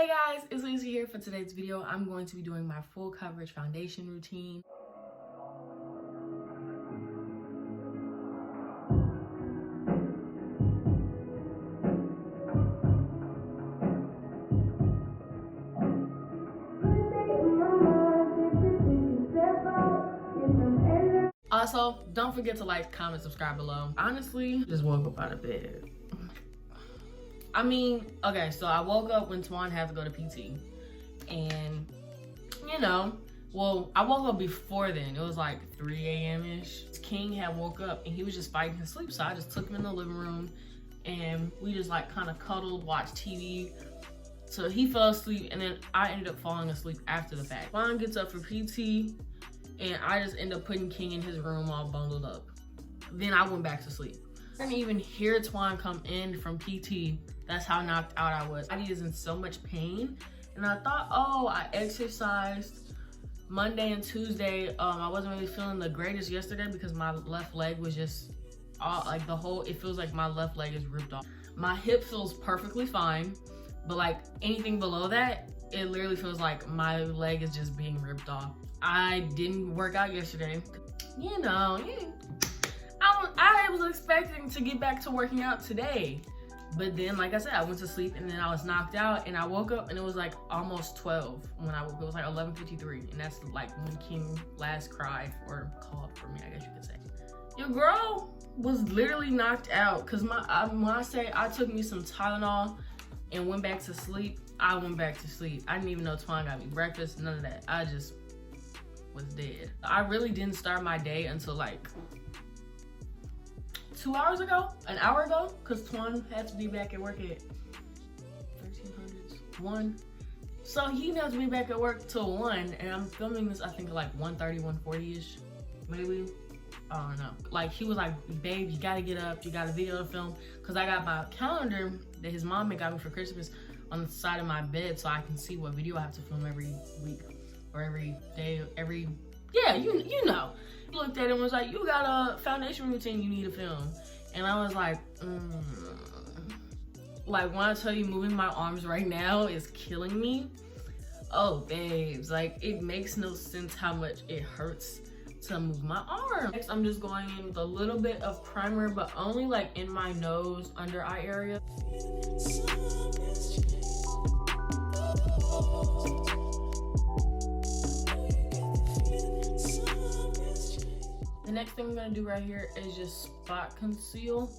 Hey guys, it's Lisa here. For today's video, I'm going to be doing my full coverage foundation routine. Also, don't forget to like, comment, subscribe below. Honestly, just woke up out of bed. I mean, okay, so I woke up when Twan had to go to PT. And, you know, well, I woke up before then. It was like 3 a.m.-ish. King had woke up and he was just fighting his sleep. So I just took him in the living room and we just like kind of cuddled, watched TV. So he fell asleep and then I ended up falling asleep after the fact. Twan gets up for PT and I just end up putting King in his room all bundled up. Then I went back to sleep. I didn't even hear Twan come in from PT. That's how knocked out I was. My body is in so much pain. And I thought, oh, I exercised Monday and Tuesday. I wasn't really feeling the greatest yesterday because my left leg was just all like it feels like my left leg is ripped off. My hip feels perfectly fine, but like anything below that, it literally feels like my leg is just being ripped off. I didn't work out yesterday. You know, I was expecting to get back to working out today. But then, like I said, I went to sleep and then I was knocked out and I woke up and it was like almost 12 when I woke up. It was like 11:53 and that's like when King last cried or called for me, I guess you could say. Your girl was literally knocked out because when I say I took me some Tylenol and went back to sleep, I went back to sleep. I didn't even know Twan got me breakfast, none of that. I just was dead. I really didn't start my day until like 2 hours ago, an hour ago, because Twan had to be back at work at 1. So he didn't have to be back at work till 1, and I'm filming this, I think like 1:30, 1:40-ish, maybe. I don't know. Like he was like, babe, you gotta get up, you got a video to film, because I got my calendar that his mom had got me for Christmas on the side of my bed so I can see what video I have to film every week or every day, yeah, you know. He looked at it and was like, you got a foundation routine you need to film. And I was like, Like when I tell you moving my arms right now is killing me. Oh, babes, like it makes no sense how much it hurts to move my arm. Next, I'm just going in with a little bit of primer, but only like in my nose, under eye area. The next thing I'm gonna do right here is just spot conceal.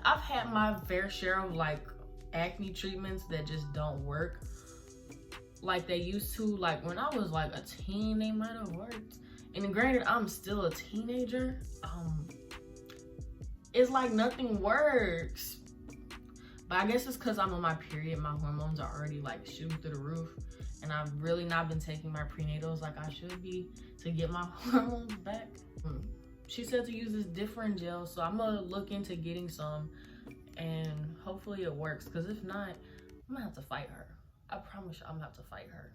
I've had my fair share of like acne treatments that just don't work like they used to. Like when I was like a teen, they might have worked. And granted, I'm still a teenager. It's like nothing works. But I guess it's because I'm on my period. My hormones are already like shooting through the roof. And I've really not been taking my prenatals like I should be to get my hormones back. She said to use this different gel, so I'm gonna look into getting some and hopefully it works, because if not, I'm gonna have to fight her. I promise you I'm gonna have to fight her.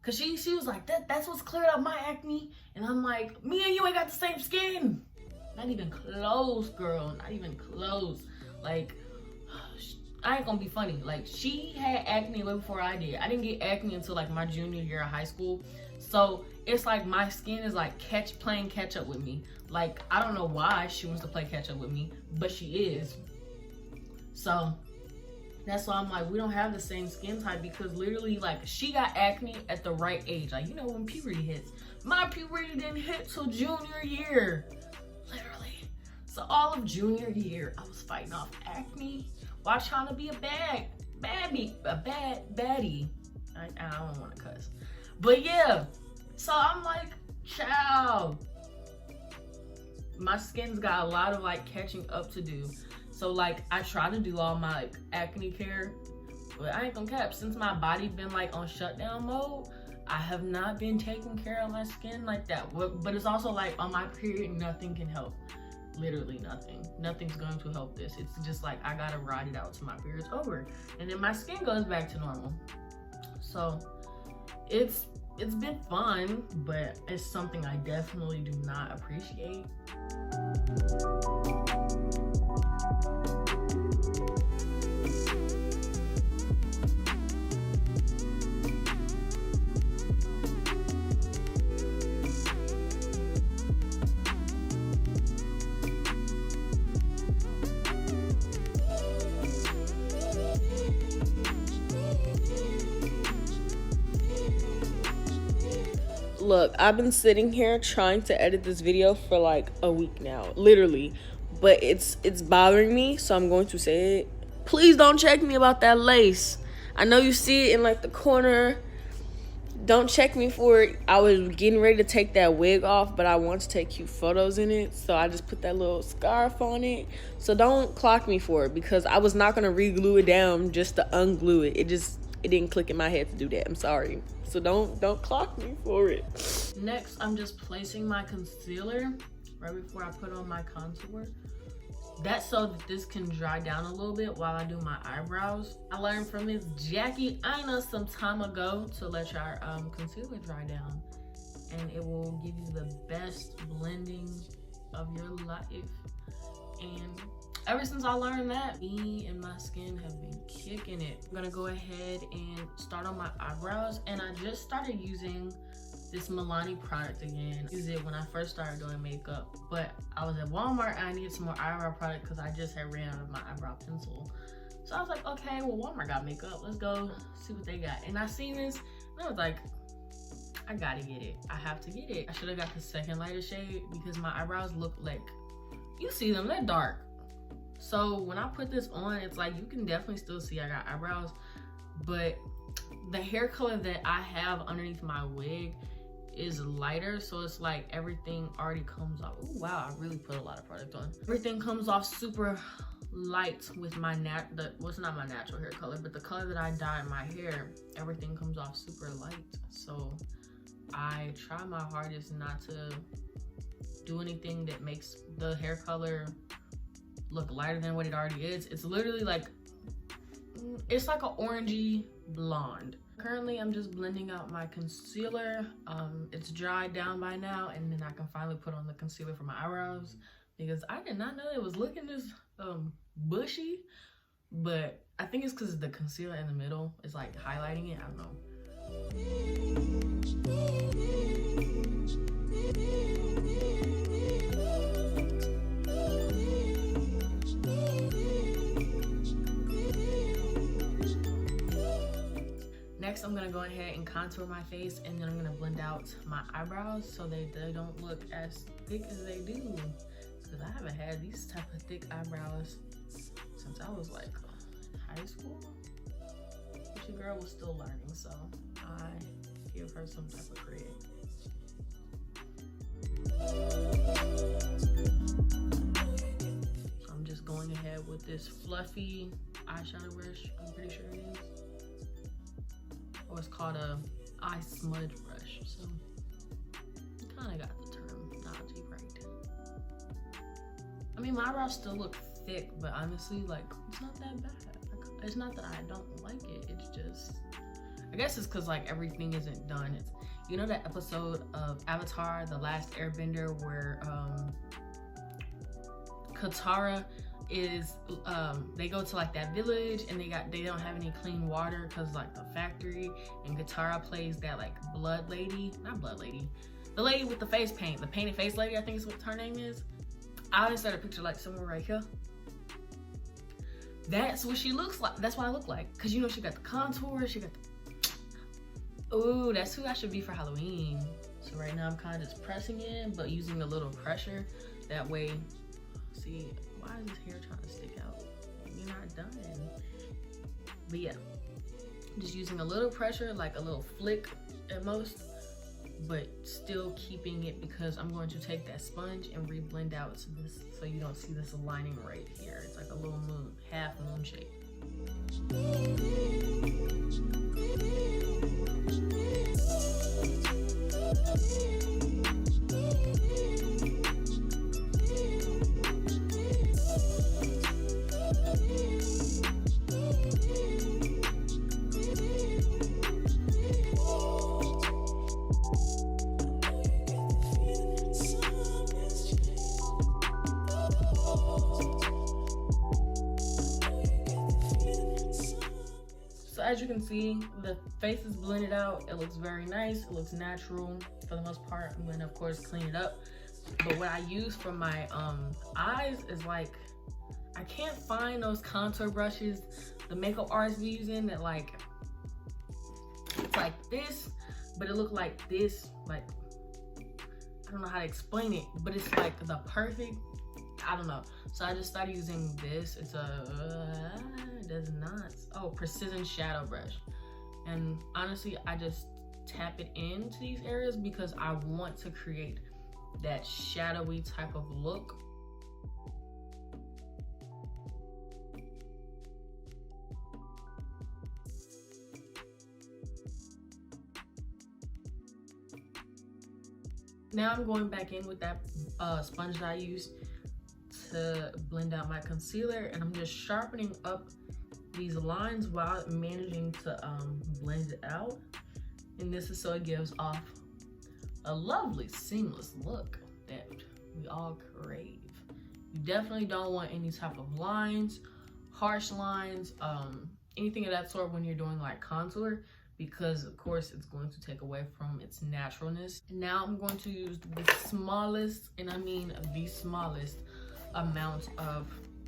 Cause she was like, that's what's cleared up my acne. And I'm like, me and you ain't got the same skin. Not even close, girl, not even close. Like, I ain't gonna be funny. Like, she had acne way before I did. I didn't get acne until like my junior year of high school. So it's like my skin is like playing catch up with me. Like, I don't know why she wants to play catch up with me, but she is. So that's why I'm like, we don't have the same skin type, because literally like she got acne at the right age. Like, you know, when puberty hits. My puberty didn't hit till junior year, literally. So all of junior year, I was fighting off acne while trying to be a baddie. I don't want to cuss. But yeah, so I'm like, child, my skin's got a lot of like catching up to do. So like I try to do all my like acne care, but I ain't gonna cap, since my body been like on shutdown mode, I have not been taking care of my skin like that. But it's also like on my period, nothing can help. Literally nothing. Nothing's going to help this. It's just like I gotta ride it out till my period's over, and then my skin goes back to normal. So it's been fun, but it's something I definitely do not appreciate. Look, I've been sitting here trying to edit this video for like a week now, literally, but it's bothering me, so I'm going to say it. Please don't check me about that lace. I know you see it in like the corner. Don't check me for it. I was getting ready to take that wig off, but I want to take cute photos in it, so I just put that little scarf on it. So don't clock me for it, because I was not gonna re-glue it down just to unglue it. It didn't click in my head to do that. I'm sorry. So don't clock me for it. Next, I'm just placing my concealer right before I put on my contour. That's so that this can dry down a little bit while I do my eyebrows. I learned from Miss Jackie Aina some time ago to let your concealer dry down, and it will give you the best blending of your life. And ever since I learned that, me and my skin have been kicking it. I'm gonna go ahead and start on my eyebrows, and I just started using this Milani product again. I used it when I first started doing makeup, but I was at Walmart and I needed some more eyebrow product because I just had ran out of my eyebrow pencil. So I was like, okay, well, Walmart got makeup. Let's go see what they got. And I seen this, and I was like, I gotta get it. I have to get it. I should have got the second lighter shade because my eyebrows look like, you see them, they're dark. So when I put this on, it's like you can definitely still see I got eyebrows, but the hair color that I have underneath my wig is lighter, so it's like everything already comes off. Ooh, wow, I really put a lot of product on. Everything comes off super light with my it's not my natural hair color, but the color that I dye my hair, everything comes off super light. So I try my hardest not to do anything that makes the hair color look lighter than what it already is. It's literally like, it's like an orangey blonde. Currently, I'm just blending out my concealer. It's dried down by now, and then I can finally put on the concealer for my eyebrows, because I did not know it was looking this bushy, but I think it's because the concealer in the middle is like highlighting it. I don't know. Next, I'm gonna go ahead and contour my face, and then I'm gonna blend out my eyebrows so they don't look as thick as they do. Because I haven't had these type of thick eyebrows since I was like in high school. But your girl was still learning, so I give her some type of credit. So I'm just going ahead with this fluffy eyeshadow brush. I'm pretty sure it is. Or it's called a eye smudge brush. So kind of got the terminology right. I mean, my eyebrows still look thick, but honestly, like, it's not that bad. Like, it's not that I don't like it. It's just, I guess it's because like everything isn't done. It's, you know, that episode of Avatar, The Last Airbender, where Katara is they go to like that village and they don't have any clean water because like the factory, and Katara plays that like blood lady, not blood lady, the lady with the face paint, the painted face lady, I think is what her name is. I always set a picture like somewhere right here. That's what she looks like. That's what I look like, because you know she got the contour, she got the, ooh, that's who I should be for Halloween. So right now I'm kind of just pressing in, but using a little pressure, that way. See, why is this hair trying to stick out? You're not done. But yeah, just using a little pressure, like a little flick at most, but still keeping it, because I'm going to take that sponge and re-blend out to this, so you don't see this lining right here. It's like a little moon, half moon shape. So as you can see, the face is blended out. It looks very nice. It looks natural for the most part. I'm gonna of course clean it up. But what I use for my eyes is like, I can't find those contour brushes the makeup artists be using that like, it's like this, but it look like this, like, I don't know how to explain it, but it's like the perfect, I don't know. So I just started using this. It's a, it does not, oh, precision shadow brush. And honestly, I just tap it into these areas because I want to create that shadowy type of look. Now I'm going back in with that sponge that I used to blend out my concealer, and I'm just sharpening up these lines while managing to blend it out. And this is so it gives off a lovely seamless look that we all crave. You definitely don't want any type of lines, harsh lines, anything of that sort when you're doing like contour, because of course it's going to take away from its naturalness. And now I'm going to use the smallest, and I mean the smallest amount of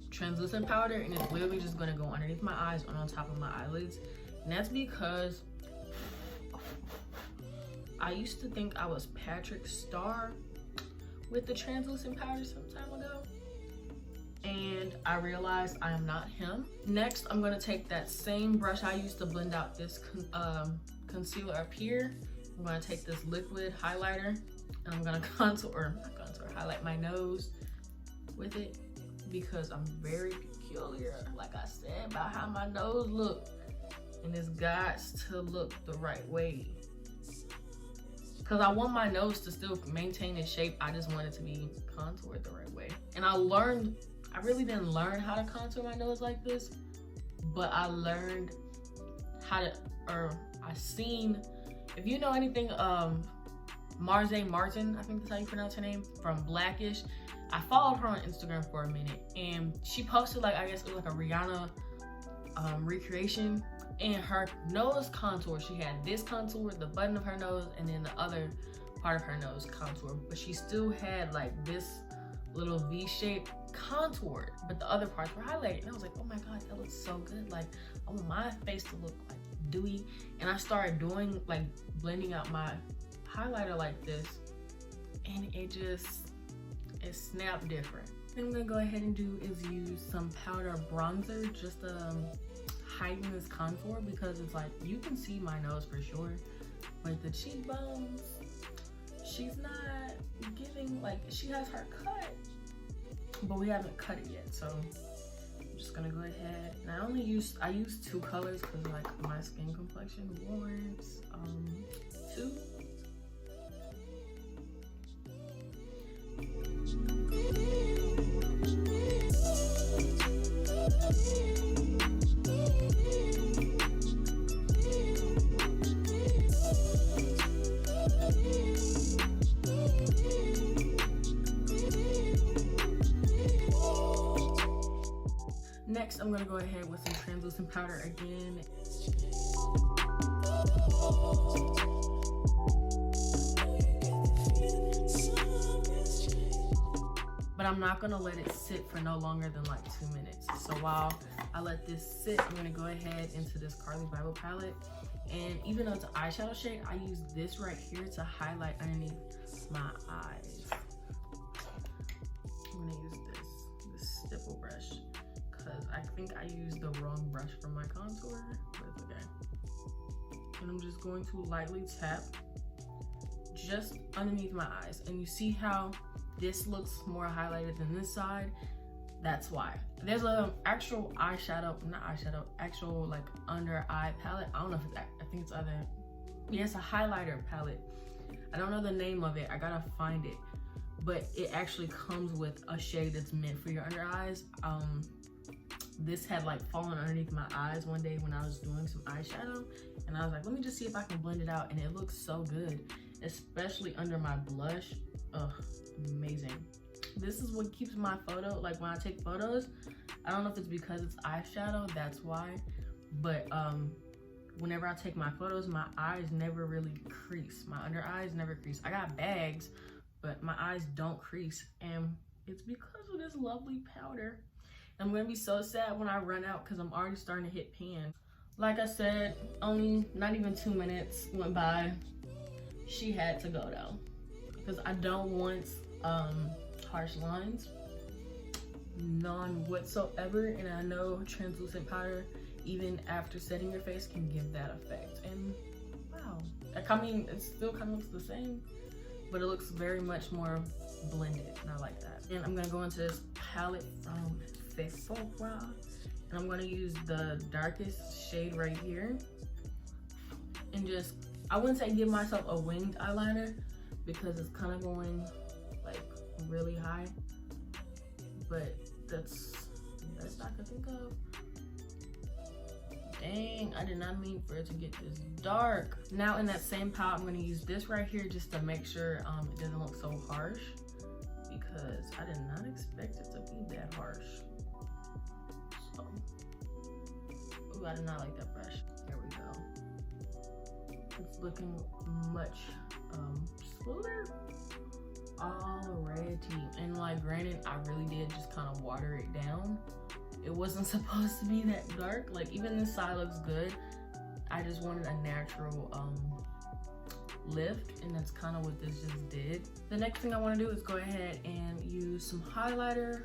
translucent powder, and it's literally just going to go underneath my eyes and on top of my eyelids. And that's because I used to think I was Patrick Star with the translucent powder some time ago, and I realized I am not him. Next, I'm gonna take that same brush I used to blend out this concealer up here. I'm gonna take this liquid highlighter and I'm gonna highlight my nose with it, because I'm very peculiar, like I said, about how my nose look, and it's got to look the right way. Because I want my nose to still maintain its shape. I just want it to be contoured the right way. And I really didn't learn how to contour my nose like this, but I learned how to, or I seen, if you know anything, Marze Martin, I think that's how you pronounce her name, from Blackish. I followed her on Instagram for a minute, and she posted like, I guess it was like a Rihanna recreation. And her nose contour, she had this contour, the button of her nose, and then the other part of her nose contour, but she still had like this little V-shape contoured, but the other parts were highlighted. And I was like, oh my god, that looks so good. Like, I want my face to look like dewy. And I started doing like blending out my highlighter like this, and it snapped different. What I'm gonna go ahead and do is use some powder bronzer just to heighten this contour, because it's like, you can see my nose for sure, but the cheekbones, she's not giving, like, she has her cut, but we haven't cut it yet. So I'm just gonna go ahead, and I use two colors because like my skin complexion warrants two. Next, I'm gonna go ahead with some translucent powder again. But I'm not gonna let it sit for no longer than like 2 minutes. So while I let this sit, I'm gonna go ahead into this Carli Bybel palette. And even though it's an eyeshadow shade, I use this right here to highlight underneath my eyes. I'm gonna use this stipple brush, because I think I used the wrong brush for my contour, but it's okay. And I'm just going to lightly tap just underneath my eyes. And you see how this looks more highlighted than this side? That's why. There's a actual eyeshadow, not eyeshadow, actual like under eye palette. I don't know if it's, I think it's other, yeah, it's a highlighter palette. I don't know the name of it, I gotta find it. But it actually comes with a shade that's meant for your under eyes. This had like fallen underneath my eyes one day when I was doing some eyeshadow, and I was like, let me just see if I can blend it out, and it looks so good, especially under my blush. Ugh, amazing. This is what keeps my photo, like when I take photos, I don't know if it's because it's eyeshadow, that's why, but whenever I take my photos, my eyes never really crease. My under eyes never crease. I got bags, but my eyes don't crease, and it's because of this lovely powder. I'm gonna be so sad when I run out because I'm already starting to hit pan. Like I said, only not even 2 minutes went by. She had to go though, because I don't want harsh lines, none whatsoever. And I know translucent powder, even after setting your face, can give that effect. And wow, I mean, it still kind of looks the same, but it looks very much more blended, and I like that. And I'm gonna go into this palette from Sephora, and I'm gonna use the darkest shade right here, and just, I wouldn't say give myself a winged eyeliner because it's kind of going like really high, but that's the best I could think of. Dang, I did not mean for it to get this dark. Now in that same palette, I'm gonna use this right here just to make sure it doesn't look so harsh, because I did not expect it to be that harsh. So, ooh, I did not like that brush. There we go. It's looking much smoother already. And like, granted, I really did just kind of water it down. It wasn't supposed to be that dark. Like, even this side looks good. I just wanted a natural lift, and that's kind of what this just did. The next thing I want to do is go ahead and use some highlighter.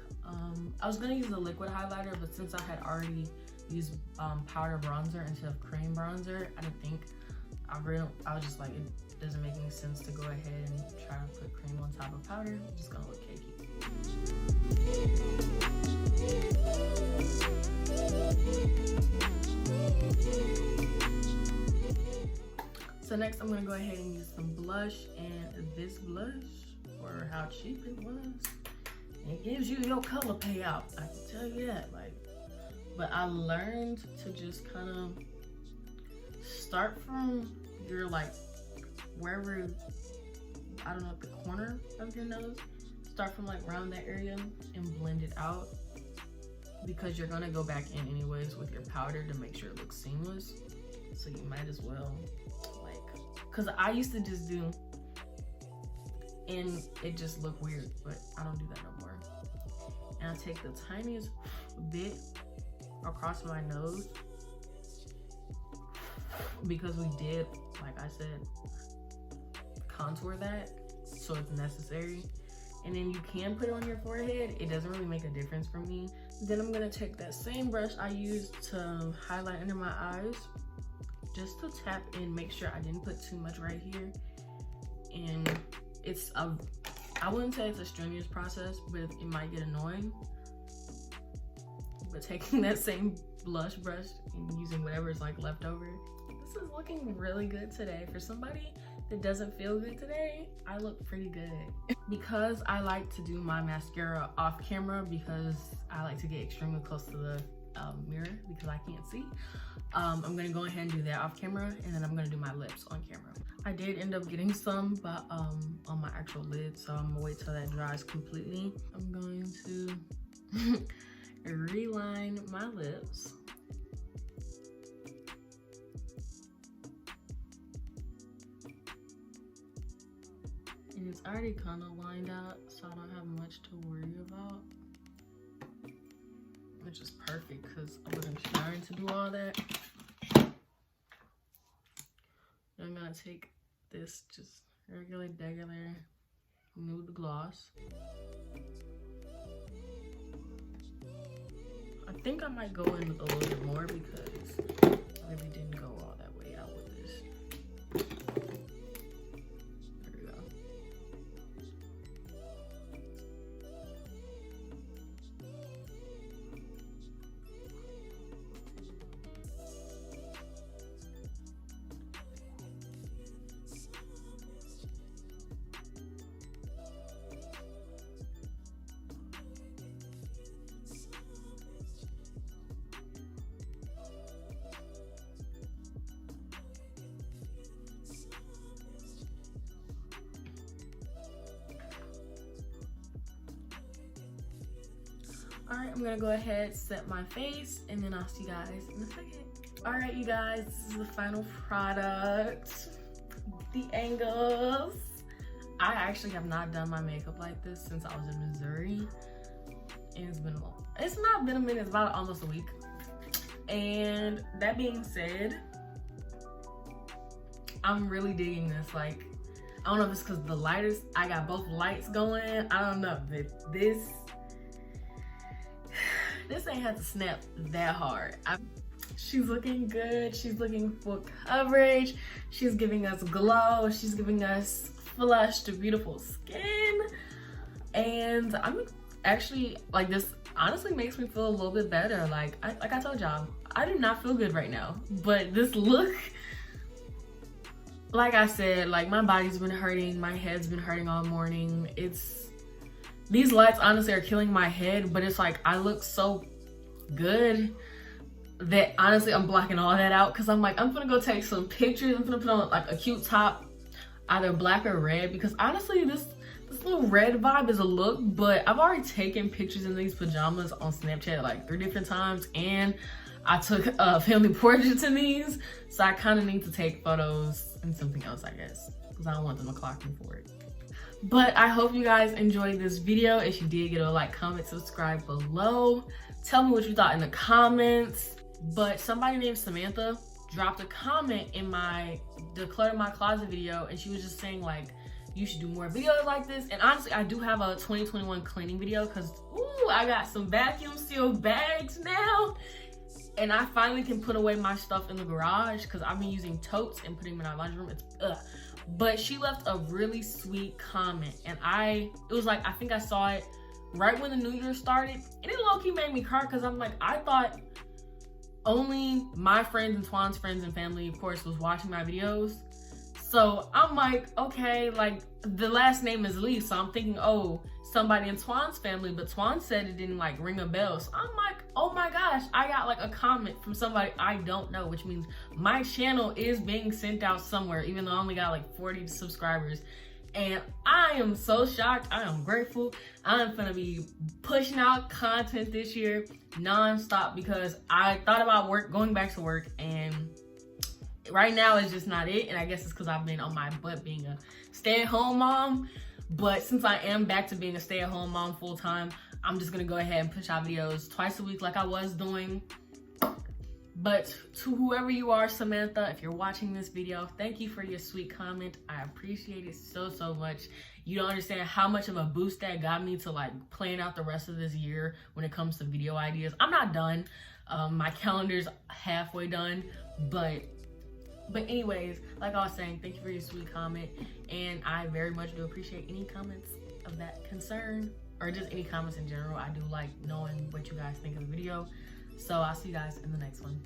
I was going to use a liquid highlighter, but since I had already used powder bronzer instead of cream bronzer, I didn't think, I was just like, it doesn't make any sense to go ahead and try to put cream on top of powder. It's just gonna look cakey. So next I'm gonna go ahead and use some blush, and this blush, for how cheap it was, it gives you your color payout, I can tell you that. Like, but I learned to just kind of start from your, like, wherever, I don't know, the corner of your nose, start from like around that area and blend it out, because you're gonna go back in anyways with your powder to make sure it looks seamless. So you might as well, like, because I used to just do, and it just looked weird, but I don't do that no more. And I take the tiniest bit across my nose, because we did, like I said, contour that, so it's necessary. And then you can put it on your forehead. It doesn't really make a difference for me. Then I'm gonna take that same brush I used to highlight under my eyes, just to tap in, make sure I didn't put too much right here. And it's a, I wouldn't say it's a strenuous process, but it might get annoying. But taking that same blush brush and using whatever is like left over, this is looking really good today. For somebody that doesn't feel good today, I look pretty good. Because I like to do my mascara off camera, because I like to get extremely close to the mirror because I can't see. I'm gonna go ahead and do that off camera, and then I'm gonna do my lips on camera. I did end up getting some, but on my actual lid, so I'm gonna wait till that dries completely. I'm going to reline my lips. And it's already kind of lined out, so I don't have much to worry about. Which is perfect, because I wasn't trying to do all that. I'm gonna take this just regular nude gloss. I think I might go in a little bit more, because I really didn't go all that way out with this. There we go. All right, I'm gonna go ahead, set my face, and then I'll see you guys in a second. All right, you guys, this is the final product. The angles. I actually have not done my makeup like this since I was in Missouri. And it's not been a minute, it's about almost a week. And that being said, I'm really digging this. Like, I don't know if it's because the lighters, I got both lights going. I don't know, but this ain't had to snap that hard. She's looking good. She's looking full coverage. She's giving us glow. She's giving us flushed, beautiful skin. And I'm actually, like, this honestly makes me feel a little bit better. Like I told y'all, I do not feel good right now. But this look, like I said, like, my body's been hurting. My head's been hurting all morning. These lights honestly are killing my head, but it's like I look so good that honestly I'm blocking all that out because I'm like, I'm gonna go take some pictures. I'm gonna put on like a cute top, either black or red, because honestly this little red vibe is a look, but I've already taken pictures in these pajamas on Snapchat like 3 different times, and I took family portraits in these, so I kind of need to take photos in something else, I guess, because I don't want them to clock me for it. But I hope you guys enjoyed this video. If you did, give it a like, comment, subscribe below. Tell me what you thought in the comments. But somebody named Samantha dropped a comment in my Declutter My Closet video, and she was just saying like, you should do more videos like this. And honestly, I do have a 2021 cleaning video because, ooh, I got some vacuum sealed bags now. And I finally can put away my stuff in the garage because I've been using totes and putting them in our laundry room. It's ugh. But she left a really sweet comment, and it was like, I think I saw it right when the new year started, and it low-key made me cry because I'm like, I thought only my friends and Twan's friends and family, of course, was watching my videos. So I'm like, okay, like, the last name is Lee, so I'm thinking, oh, somebody in Twan's family, but Twan said it didn't like ring a bell. So I'm like, oh my gosh, I got like a comment from somebody I don't know, which means my channel is being sent out somewhere, even though I only got like 40 subscribers. And I am so shocked. I am grateful. I'm gonna be pushing out content this year non-stop because I thought about going back to work, and right now it's just not it. And I guess it's because I've been on my butt being a stay-at-home mom. But since I am back to being a stay-at-home mom full-time, I'm just gonna go ahead and push out videos twice a week like I was doing. But to whoever you are, Samantha, if you're watching this video, thank you for your sweet comment. I appreciate it so, so much. You don't understand how much of a boost that got me to like plan out the rest of this year when it comes to video ideas. I'm not done. My calendar's halfway done, but anyways, like I was saying, thank you for your sweet comment, and I very much do appreciate any comments of that concern, or just any comments in general. I do like knowing what you guys think of the video. So I'll see you guys in the next one.